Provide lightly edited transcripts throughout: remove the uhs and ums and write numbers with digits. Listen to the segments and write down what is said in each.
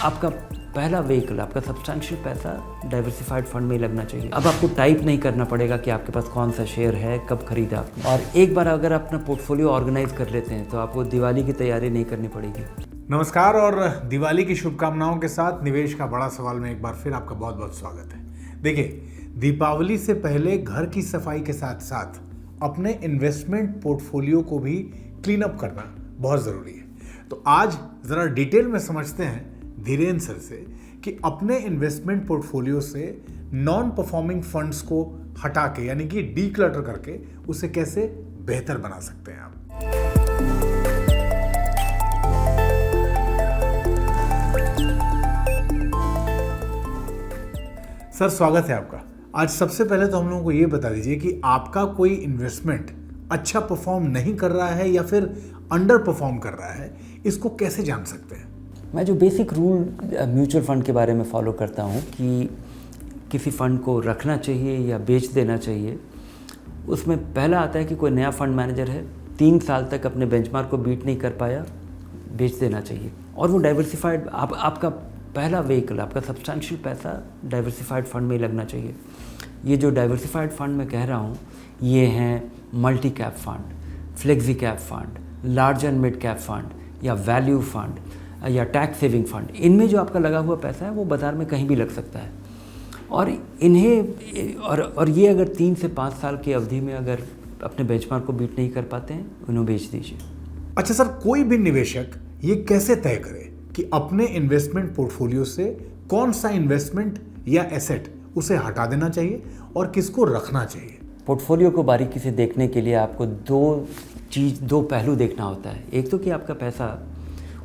आपका पहला व्हीकल, आपका सब्सटेंशियल पैसा डाइवर्सिफाइड फंड में लगना चाहिए। अब आपको टाइप नहीं करना पड़ेगा कि आपके पास कौन सा शेयर है, कब खरीदा आपने। और एक बार अगर अपना पोर्टफोलियो ऑर्गेनाइज कर लेते हैं तो आपको दिवाली की तैयारी नहीं करनी पड़ेगी। नमस्कार और दिवाली की शुभकामनाओं के साथ निवेश का बड़ा सवाल में एक बार फिर आपका बहुत बहुत स्वागत है। देखिए, दीपावली से पहले घर की सफाई के साथ साथ अपने इन्वेस्टमेंट पोर्टफोलियो को भी क्लीन अप करना बहुत ज़रूरी है। तो आज ज़रा डिटेल में समझते हैं धीरेन्द्र सर से कि अपने इन्वेस्टमेंट पोर्टफोलियो से नॉन परफॉर्मिंग फंड्स को हटा के यानी कि डीक्लटर करके उसे कैसे बेहतर बना सकते हैं आप। सर, स्वागत है आपका। आज सबसे पहले तो हम लोगों को ये बता दीजिए कि आपका कोई इन्वेस्टमेंट अच्छा परफॉर्म नहीं कर रहा है या फिर अंडर परफॉर्म कर रहा है, इसको कैसे जान सकते हैं? मैं जो बेसिक रूल म्यूचुअल फ़ंड के बारे में फॉलो करता हूँ कि किसी फ़ंड को रखना चाहिए या बेच देना चाहिए, उसमें पहला आता है कि कोई नया फ़ंड मैनेजर है, 3 साल तक अपने बेंचमार्क को बीट नहीं कर पाया, बेच देना चाहिए। और वो डाइवर्सिफाइड आपका पहला व्हीकल, आपका सब्सटेंशियल पैसा डाइवर्सिफाइड फंड में लगना चाहिए। ये जो डाइवर्सिफाइड फंड मैं कह रहा हूँ, ये हैं multi cap fund, flexi cap fund, large and mid cap fund या वैल्यू फंड या टैक्स सेविंग फंड। इनमें जो आपका लगा हुआ पैसा है वो बाज़ार में कहीं भी लग सकता है। और इन्हें और ये अगर 3 से 5 साल की अवधि में अगर अपने बेंचमार्क को बीट नहीं कर पाते हैं, उन्हें बेच दीजिए। अच्छा सर, कोई भी निवेशक ये कैसे तय करे कि अपने इन्वेस्टमेंट पोर्टफोलियो से कौन सा इन्वेस्टमेंट या एसेट उसे हटा देना चाहिए और किसको रखना चाहिए? पोर्टफोलियो को बारीकी से देखने के लिए आपको दो पहलू देखना होता है। एक तो कि आपका पैसा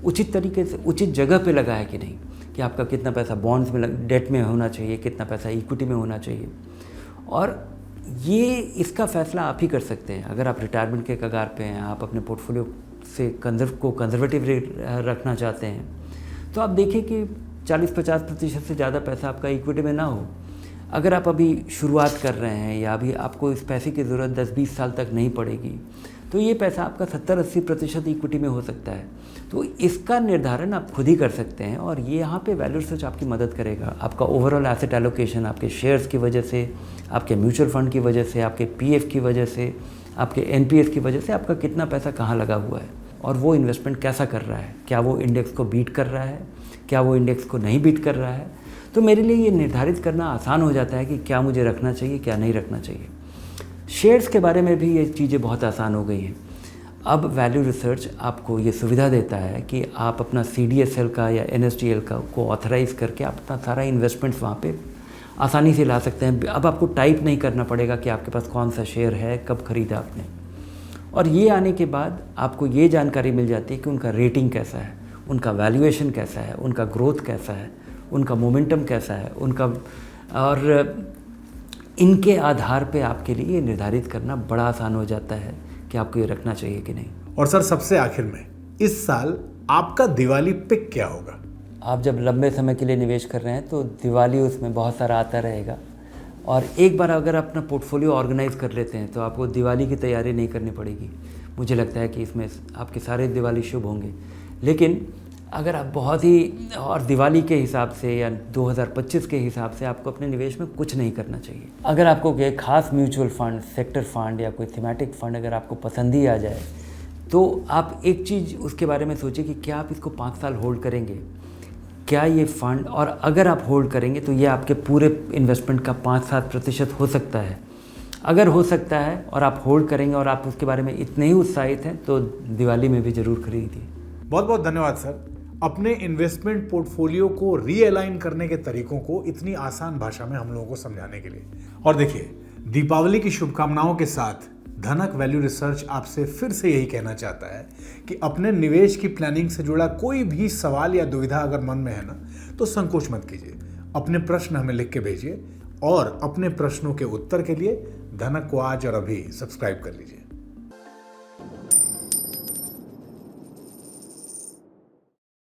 उचित तरीके से उचित जगह पे लगा है कि नहीं, कि आपका कितना पैसा बॉन्ड्स में, डेट में होना चाहिए, कितना पैसा इक्विटी में होना चाहिए। और ये इसका फैसला आप ही कर सकते हैं। अगर आप रिटायरमेंट के कगार पे हैं, आप अपने पोर्टफोलियो से कंजर्वेटिव रेट रखना चाहते हैं, तो आप देखें कि 40-50% से ज़्यादा पैसा आपका इक्विटी में ना हो। अगर आप अभी शुरुआत कर रहे हैं या अभी आपको इस पैसे की ज़रूरत 10-20 साल तक नहीं पड़ेगी, तो ये पैसा आपका 70-80% इक्विटी में हो सकता है। तो इसका निर्धारण आप खुद ही कर सकते हैं और ये यहाँ पे वैल्यू रिसर्च आपकी मदद करेगा। आपका ओवरऑल एसेट एलोकेशन, आपके शेयर्स की वजह से, आपके म्यूचुअल फंड की वजह से, आपके पीएफ की वजह से, आपके एनपीएस की वजह से आपका कितना पैसा कहाँ लगा हुआ है और वो इन्वेस्टमेंट कैसा कर रहा है। क्या वो इंडेक्स को बीट कर रहा है, क्या वो इंडेक्स को नहीं बीट कर रहा है। तो मेरे लिए ये निर्धारित करना आसान हो जाता है कि क्या मुझे रखना चाहिए, क्या नहीं रखना चाहिए। शेयर्स के बारे में भी ये चीज़ें बहुत आसान हो गई हैं। अब वैल्यू रिसर्च आपको ये सुविधा देता है कि आप अपना CDSL का या NSDL का को ऑथराइज़ करके आप अपना सारा इन्वेस्टमेंट्स वहाँ पे आसानी से ला सकते हैं। अब आपको टाइप नहीं करना पड़ेगा कि आपके पास कौन सा शेयर है, कब ख़रीदा आपने। और ये आने के बाद आपको ये जानकारी मिल जाती है कि उनका रेटिंग कैसा है, उनका वैल्यूएशन कैसा है, उनका ग्रोथ कैसा है, उनका मोमेंटम कैसा है, और इनके आधार पे आपके लिए ये निर्धारित करना बड़ा आसान हो जाता है कि आपको ये रखना चाहिए कि नहीं। और सर, सबसे आखिर में, इस साल आपका दिवाली पिक क्या होगा? आप जब लंबे समय के लिए निवेश कर रहे हैं तो दिवाली उसमें बहुत सारा आता रहेगा। और एक बार अगर अपना पोर्टफोलियो ऑर्गेनाइज कर लेते हैं तो आपको दिवाली की तैयारी नहीं करनी पड़ेगी। मुझे लगता है कि इसमें आपके सारे दिवाली शुभ होंगे। लेकिन अगर आप बहुत ही और दिवाली के हिसाब से या 2025 के हिसाब से आपको अपने निवेश में कुछ नहीं करना चाहिए। अगर आपको कोई खास म्यूचुअल फंड, सेक्टर फंड या कोई थीमेटिक फंड अगर आपको पसंद ही आ जाए, तो आप एक चीज़ उसके बारे में सोचिए कि क्या आप इसको 5 साल होल्ड करेंगे। क्या ये फंड, और अगर आप होल्ड करेंगे तो ये आपके पूरे इन्वेस्टमेंट का 5-7% हो सकता है। अगर हो सकता है और आप होल्ड करेंगे और आप उसके बारे में इतने ही उत्साहित हैं तो दिवाली में भी ज़रूर खरीदिए। बहुत बहुत धन्यवाद सर, अपने इन्वेस्टमेंट पोर्टफोलियो को रीअलाइन करने के तरीकों को इतनी आसान भाषा में हम लोगों को समझाने के लिए। और देखिए, दीपावली की शुभकामनाओं के साथ धनक वैल्यू रिसर्च आपसे फिर से यही कहना चाहता है कि अपने निवेश की प्लानिंग से जुड़ा कोई भी सवाल या दुविधा अगर मन में है ना, तो संकोच मत कीजिए। अपने प्रश्न हमें लिख के भेजिए और अपने प्रश्नों के उत्तर के लिए धनक को आज और अभी सब्सक्राइब कर लीजिए।